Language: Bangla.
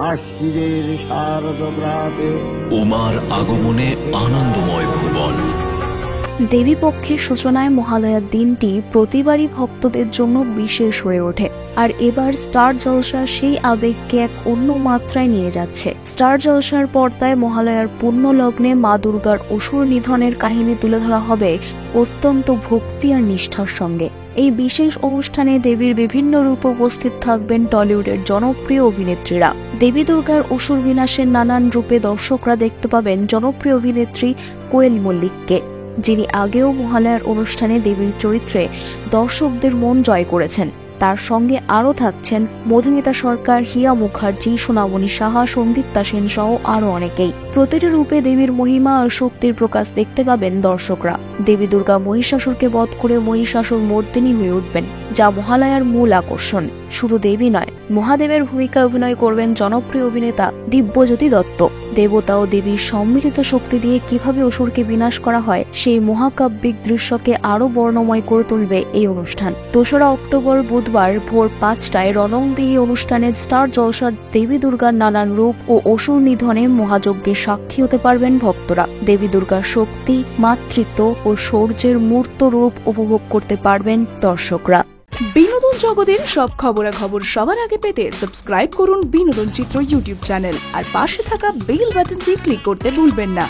আশ্বিরের শারদ প্রাতে উমার আগমনে আনন্দময় ভুবন। দেবী পক্ষের সূচনায় মহালয়ার দিনটি প্রতিবারই ভক্তদের জন্য বিশেষ হয়ে ওঠে। আর এবার স্টার জলসা সেই আবেগকে এক অন্য মাত্রায় নিয়ে যাচ্ছে। স্টার জলসার পর্দায় মহালয়ার পূর্ণ লগ্নে মা দুর্গার অসুর নিধনের কাহিনী তুলে ধরা হবে অত্যন্ত ভক্তি আর নিষ্ঠার সঙ্গে। এই বিশেষ অনুষ্ঠানে দেবীর বিভিন্ন রূপে উপস্থিত থাকবেন টলিউডের জনপ্রিয় অভিনেত্রীরা। দেবী দুর্গার অসুর বিনাশের নানান রূপে দর্শকরা দেখতে পাবেন জনপ্রিয় অভিনেত্রী কোয়েল মল্লিককে, যিনি আগেও মহালয়ার অনুষ্ঠানে দেবীর চরিত্রে দর্শকদের মন জয় করেছেন। তার সঙ্গে আরও থাকছেন মধুমিতা সরকার, হিয়া মুখার্জি, সোনামণি সাহা, সন্দীপ্তা সেন সহ আরও অনেকেই। প্রতিটি রূপে দেবীর মহিমা আর শক্তির প্রকাশ দেখতে পাবেন দর্শকরা। দেবী দুর্গা মহিষাসুরকে বধ করে মহিষাসুর মর্দিনী হয়ে উঠবেন, যা মহালয়ার মূল আকর্ষণ। শুধু দেবী নয়, মহাদেবের ভূমিকায় অভিনয় করবেন জনপ্রিয় অভিনেতা দিব্যজ্যোতি দত্ত। দেবতা ও দেবীর সম্মিলিত শক্তি দিয়ে কিভাবে অসুরকে বিনাশ করা হয় সেই মহাকাব্যিক দৃশ্যকে আরো বর্ণময় করে তুলবে এই অনুষ্ঠান। ২রা অক্টোবর বুধবার ভোর ৫টায় রণংদেহী অনুষ্ঠানে স্টার জলসার দেবী দুর্গার নানান রূপ ও অসুর নিধনে মহাযজ্ঞের সাক্ষী হতে পারবেন ভক্তরা। দেবী দুর্গার শক্তি, মাতৃত্ব ও শৌর্যের মূর্ত রূপ উপভোগ করতে পারবেন দর্শকরা। বিনোদন জগতের সব খবরাখবর সবার আগে পেতে সাবস্ক্রাইব করুন বিনোদন চিত্র ইউটিউব চ্যানেল আর পাশে থাকা বেল বাটনটি ক্লিক করতে ভুলবেন না।